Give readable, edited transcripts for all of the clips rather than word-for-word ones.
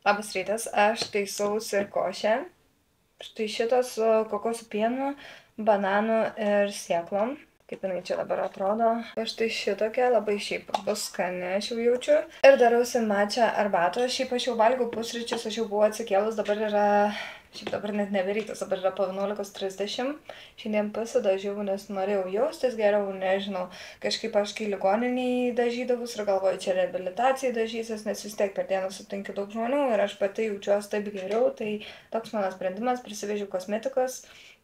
Labas rytas, aš taisausi košę. Štai šitą su kokosų pienu, bananu ir sėklom. Kaip jinai čia dabar atrodo. Štai šitokia labai šiaip bus skani, aš jau jaučiu. Ir darausi mačą arbato. Šiaip aš jau valgiau pusryčius, aš jau buvau atsikėlus, dabar yra... Šiaip dabar net neberytas, dabar yra po 11:30. Šiandien pasidažiau, nes norėjau jaustis geriau, nežinau. Kažkaip aš kai ligoniniai dažydavus ir galvoju, čia reabilitacijai dažysis, nes vis tiek per dieną sutinki daug žmonių ir aš pati jaučiuosi taip geriau, tai toks mano sprendimas, prisivežiau kosmetikos.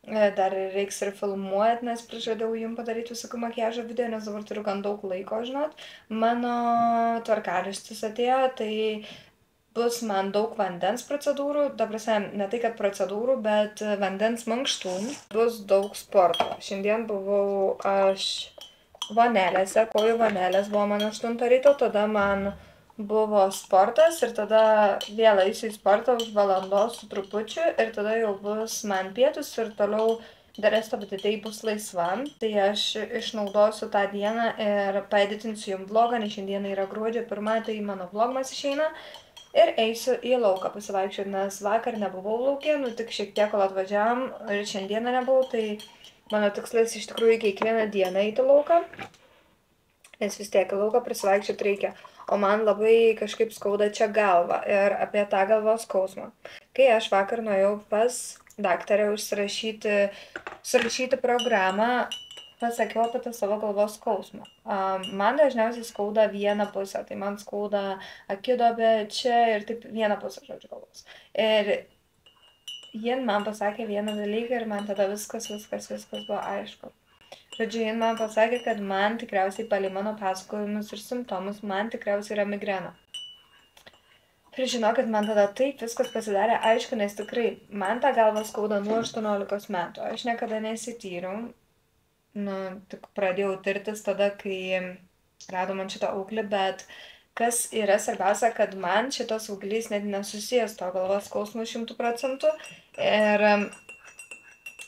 Dar reiks ir filmuot, nes prižadėjau jums padaryti visokių makiažo video, nes dabar turiu gan daug laiko, žinot. Mano tvarkaraštis atėjo, tai bus man daug vandens procedūrų, ta prasme, ne tai, kad procedūrų, bet vandens mankštų. Bus daug sporto. Šiandien buvau aš vonelėse, kojų vonelės buvo man 8 ryto, tada man buvo sportas ir tada vėl eisiu į sportą už valandos su trupučiu ir tada jau bus man pietus ir toliau the rest of the day bus laisva. Tai aš išnaudosiu tą dieną ir paeditinsiu jums vlogą, nes šiandien yra gruodžio 1, tai mano vlogmas išeina. Ir eisiu į lauką pasivaikščioti, nes vakar nebuvau laukė, nu tik šiek tiek, kol atvažiavam ir šiandieną nebuvau, tai mano tikslas iš tikrųjų kiekvieną dieną eiti lauką, nes vis tiek į lauką prisivaikščioti reikia. O man labai kažkaip skauda čia galvą ir apie tą galvos skausmą. Kai aš vakar nuėjau pas daktarę užsirašyti programą, pasakiau apie tą savo galvos skausmą. Man dažniausiai skauda vieną pusę, tai man skauda akiduobė čia ir taip vieną pusę, žodžiu, galvos. Ir jin man pasakė vieną dalyką ir man tada viskas buvo aišku. Žodžiu, jin man pasakė, kad man tikriausiai palei mano pasakojimus ir simptomus, man tikriausiai yra migrena. Ir žinokit, man tada taip viskas pasidarė aišku, nes tikrai man tą galvą skauda nuo 18 metų. Aš niekada nesityriau. Tik pradėjau tirtis tada, kai rado man šitą auglį, bet kas yra svarbiausia, kad man šitas auglys net nesusijęs to galvos skausmo 100%. Ir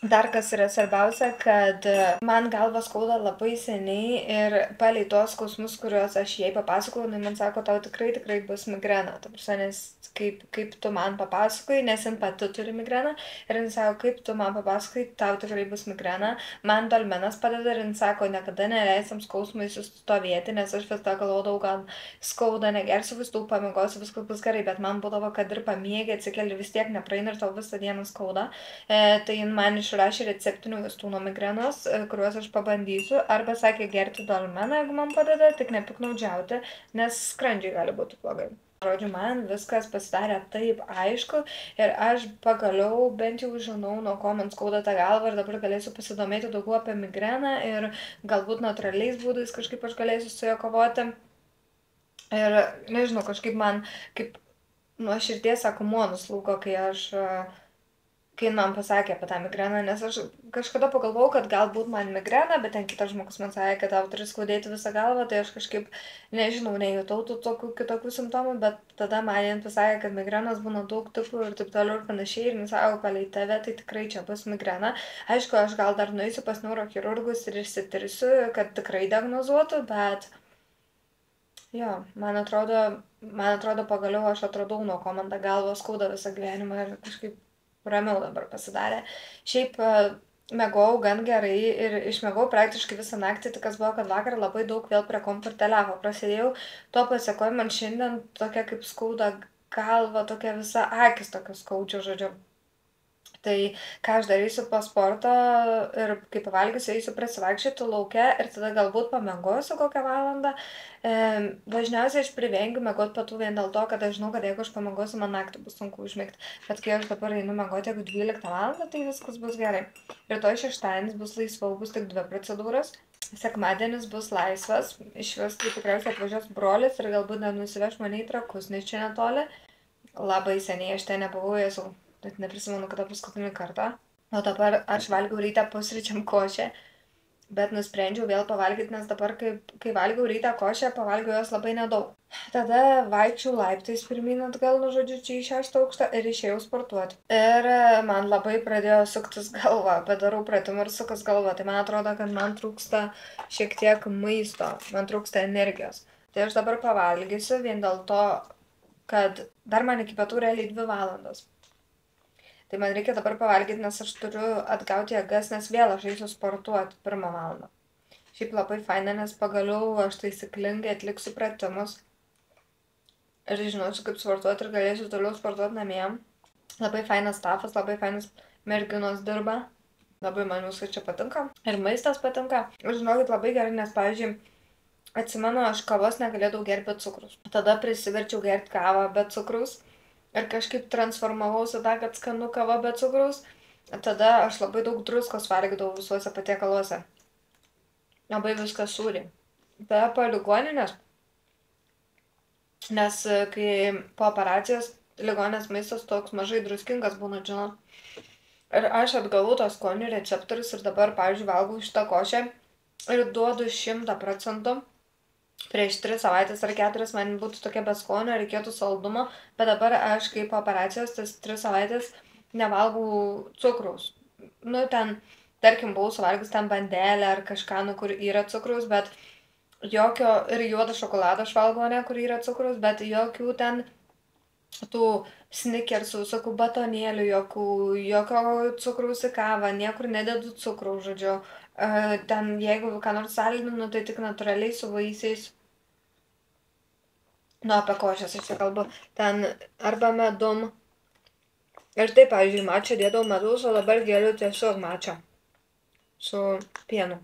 dar kas yra svarbiausia, kad man galvą skauda labai seniai ir palei tos skausmus, kuriuos aš jai papasakau, man sako, tau tikrai bus migrena. Ta prasme, nes kaip tu man papasakai, nes jin pati turi migreną. Ir jin sako, kaip tu man papasakai, tau tikrai bus migrena. Man dolmenas padeda ir jin sako, niekada neleisim skausmui sustovėti, nes aš vis tą galvodavau, gal skauda, negersiu vaistų, pamiegosiu, viskas bus gerai, bet man būdavo, kad ir pamiegi, atsikeli vis tiek nepraeina ir tau visą dieną skauda. Tai jin man išrašė receptinių vaistų nuo migrenos, kuriuos aš pabandysiu, arba sakė gerti dolmeną, jeigu man padeda, tik nepiknaudžiauti, nes skrandžiai gali būti blogai. Žodžiu, man viskas pasidarė taip aišku ir aš pagaliau bent jau žinau, nuo ko man skauda tą galvą ir dabar galėsiu pasidomėti daugiau apie migreną ir galbūt natūraliais būdais kažkaip aš galėsiu su juo kovoti. Ir nežinau, kažkaip man kaip nuo širdies akmuo nuslūgo, kai man pasakė apie tą migreną, nes aš kažkada pagalvojau, kad galbūt man migrena, bet ten kitas žmogus man sakė, kad tau turi skaudėti visą galvą, tai aš kažkaip, nežinau, nejutau tų tokių kitokių simptomų, bet tada man pasakė, kad migrenos būna daug tipų ir taip toliau ir panašiai, ir nesako, palei tave, tai tikrai čia bus migrena. Aišku, aš gal dar nueisiu pas neurochirurgus ir išsitirsiu, kad tikrai diagnozuotų, bet jo, man atrodo pagaliau aš atradau, nuo ko man tą galvą skauda visą gyvenimą ir kažkaip ramiau dabar pasidarė. Šiaip miegojau gan gerai ir išmiegojau praktiškai visą naktį, tik kas buvo, kad vakar labai daug vėl prie kompo ir telefo prasidėjau. Tuo pasekoju, man šiandien tokia kaip skauda galva, tokia visa akis tokia skaudžia, žodžiu. Tai ką aš darysiu po sporto ir kai pavalgysiu, eisiu prasivaikščioti lauke ir tada galbūt pamiegosiu kokią valandą. Dažniausiai aš privengiu miegoti pietų vien dėl to, kad aš žinau, kad jeigu aš pamiegosiu, man naktį bus sunku užmigti. Bet kai aš dabar einu miegoti, jeigu 12 valandą, tai viskas bus gerai. Rytoj šeštadienis bus laisvau, bus tik 2 procedūros. Sekmadienis bus laisvas, išvis tai tikriausiai atvažiuos brolis ir galbūt dar nusiveš mane į Trakus, nes čia netoli. Labai seniai aš ten nebuvau, esu. Bet neprisimenu, kada paskutinį kartą. O dabar aš valgiau rytą pusryčiam košę, bet nusprendžiau vėl pavalgyti, nes dabar, kai valgiau rytą košę, pavalgiau jos labai nedaug. Tada vaikščiau laiptais pirmyn atgal, žodžiu, čia į 6 aukštą ir išėjau sportuoti. Ir man labai pradėjo suktis galva, padarau pratimą ir sukas galva. Tai man atrodo, kad man trūksta šiek tiek maisto, man trūksta energijos. Tai aš dabar pavalgysiu, vien dėl to kad dar man iki pietų realiai 2 valandos. Tai man reikia dabar pavalgyti, nes aš turiu atgauti jėgas, nes vėl aš eisiu sportuoti 1 valandą. Šiaip labai faina, nes pagaliau aš taisyklingai atliksiu pratimus ir žinosiu, kaip sportuoti ir galėsiu toliau sportuoti namie. Labai fainas stafas, labai fainas merginos dirba. Labai man viskas čia patinka. Ir maistas patinka. Ir žinokit, labai gerai, nes, pavyzdžiui, atsimenu, aš kavos negalėdavau gerti be cukrus. Tada prisiverčiau gerti kavą be cukrus. Ir kažkaip transformavausi tą, kad skanu kava be cukraus. Tada aš labai daug druskos valgydavau visuose patiekaluose. Labai viskas sūri. Tada po ligoninės, nes kai po operacijos ligoninės maistas toks mažai druskingas būna, žinot. Ir aš atgavau tos skonių receptorius ir dabar, pavyzdžiui, valgau šitą košę ir duodu 100%. Prieš 3 savaitės ar 4 man būtų tokia be skonio, reikėtų saldumo, bet dabar aš kaip po operacijos tas 3 savaitės nevalgau cukraus. Nu, ten, tarkim, buvau suvalgius ten bandelę ar kažką, nu, kur yra cukraus, bet jokio, ir juodą šokoladą aš valgau, ne, kur yra cukraus, bet jokių ten tų snickersų, visokių batonėlių, jokio cukraus į kavą, niekur nededu cukraus, žodžiu. Ten, jeigu ką nors saldinu, tai tik natūraliai su vaisiais. Nu, apie košės aš čia kalbu. Ten arba medum. Ir taip, pavyzdžiui, mačą dėdavau medus, o dabar geriu tiesiog mačą su pienu.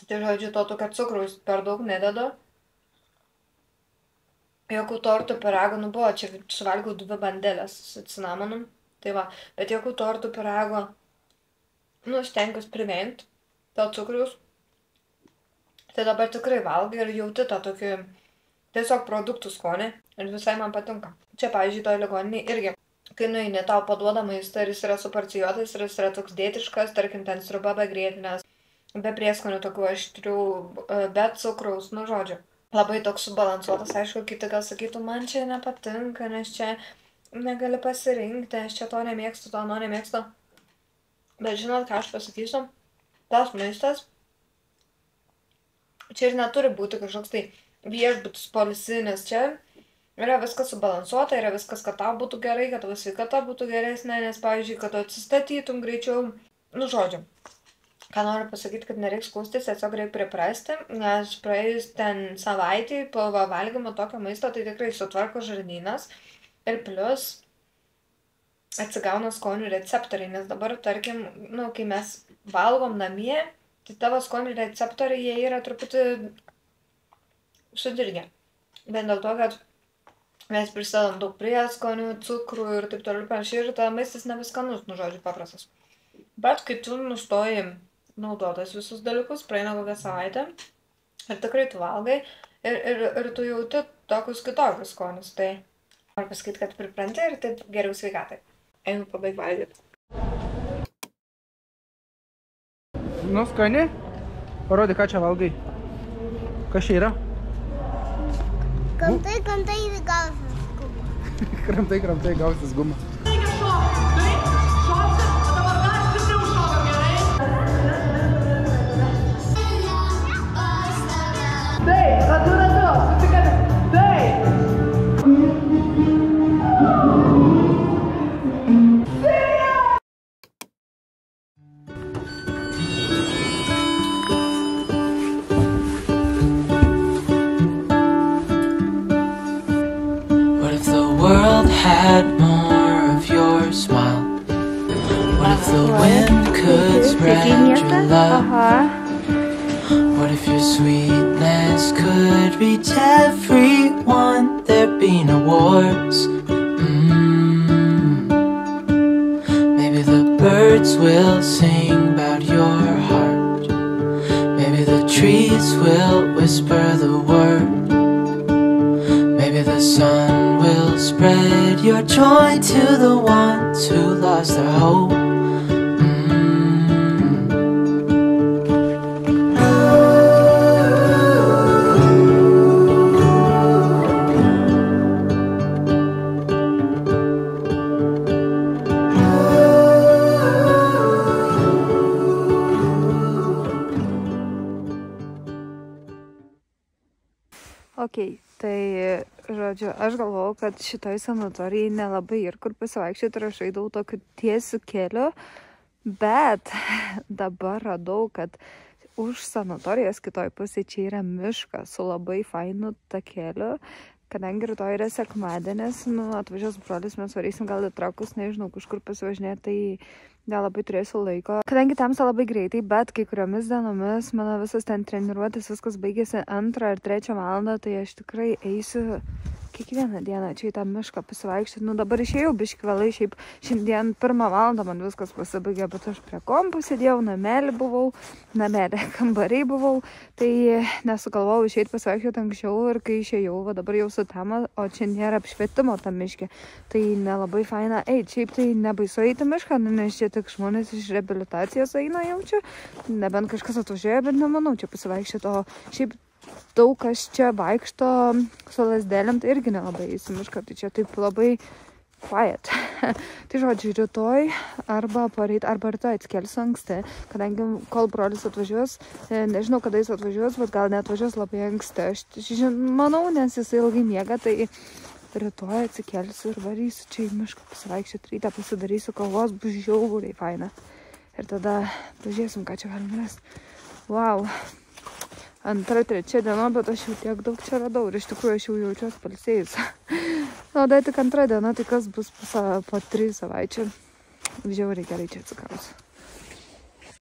Tai žodžiu, to tokio cukraus per daug nededu. Jokių tortų pyrago, nu buvo, čia suvalgiau 2 bandelės su cinamonu. Tai va, bet jokių tortų pyrago, nu, stengiuosi privengti to cukraus. Tai dabar tikrai valgai ir jauti tą tokį tiesiog produktų skonį ir visai man patinka. Čia, pavyzdžiui, toje ligoninėje irgi, kai nueini, tau paduoda maistą ir jis yra suporcijuotas ir jis yra toks dėtiškas, tarkim, ten sriuba be grietinės, be prieskonių tokių aštrių, be cukraus, nu žodžiu. Labai toks subalansuotas, aišku, kiti gal sakytų, man čia nepatinka, nes čia negali pasirinkti, aš čia to nemėgstu, to nemėgstu. Bet žinot, ką aš pasakysiu? Tas maistas čia ir neturi būti kažkoks tai viešbutis poilsinis, čia yra viskas subalansuota, yra viskas, kad tau būtų gerai, kad tavo sveikata būtų geresnė, nes, pavyzdžiui, kad tu atsistatytum greičiau, nu žodžiu. Ką noriu pasakyti, kad nereiks skųstis, tiesiog reikia priprasti, nes praėjus ten savaitį po valgymo tokio maisto, tai tikrai sutvarko žarnynas ir plus atsigauna skonių receptoriai, nes dabar, tarkim, nu, kai mes valgom namie, tai tavo skonių receptoriai, jie yra truputį sudirgę. Vien dėl to, kad mes prisidedam daug prieskonių, cukrų ir taip toliau panašiai, ir tada maistas nebeskanus, nu, žodžiu, paprastas. Bet kai tu nustoji naudotas visus dalykus, praeina kokią savaitę ir tikrai tu valgai ir tu jauti tokius kitokius skonius. Tai noriu pasakyti, kad pripranti ir taip geriau sveikatai. Einu pabaig valgyti. Nu, skani. Parodyk, ką čia valgai. Kas čia yra? Kramtai gausis guma. Kramtai gausis guma. Had more of your smile. What if the wind could spread your love? What if your sweetness could reach everyone? There'd be no wars. Maybe the birds will sing about your heart. Maybe the trees will whisper the word. Maybe the sun will spread your joy to the ones who lost their hope. Okay, Tai, žodžiu, aš galvojau, kad šitoj sanatorijai nelabai ir kur pasivaikščioti ir aš eidavau tokiu tiesiu keliu, bet dabar radau, kad už sanatorijos kitoj pusėje čia yra miškas su labai fainu takeliu. Kadangi rytoj yra sekmadienis, atvažiuos brolis, mes varysim gal į Trakus, nežinau, kažkur pasivažinėti, tai nelabai turėsiu laiko. Kadangi tamsta labai greitai, bet kai kuriomis dienomis mano visas ten treniruotis, viskas baigėsi 2 ar 3 valandą, tai aš tikrai eisiu kiekvieną dieną čia į tą mišką pasivaikščioti. Dabar išėjau biški vėlai, šiaip šiandien 1 valandą man viskas pasibaigė, bet aš prie kompų sėdėjau, namelį buvau, kambariai buvau, tai nesugalvojau išeiti pasivaikščioti anksčiau ir kai išėjau, va dabar jau sutema, o čia nėra apšvietimo tam miške, tai nelabai faina eiti. Šiaip tai nebaisu eiti mišką, nes čia tik žmonės iš reabilitacijos eina jaučiu, nebent kažkas atvažiuoja, bet nemanau čia pasivaikščioti, o šiaip daug kas čia vaikšto su lasdelėm, tai irgi nelabai eisi mišką, tai čia taip labai quiet. Tai žodžiu, rytoj arba poryt, arba rytoj atsikelsiu anksti, kadangi kol brolis atvažiuos, nežinau kada jis atvažiuos, bet gal neatvažiuos labai anksti. Aš manau, nes jisai ilgai miega, tai rytoj atsikelsiu ir varysiu čia į mišką pasivaikščioti, rytą pasidarysiu kavos, bus žiauriai faina. Ir tada pažiūrėsim, ką čia galim rasti. Wow. 2-3 diena, bet aš jau tiek daug čia radau ir iš tikrųjų aš jau jaučiuos palsėjus. Tai tik 2 diena, tai kas bus po 3 savaičių. Žiauriai gerai čia atsikausiu.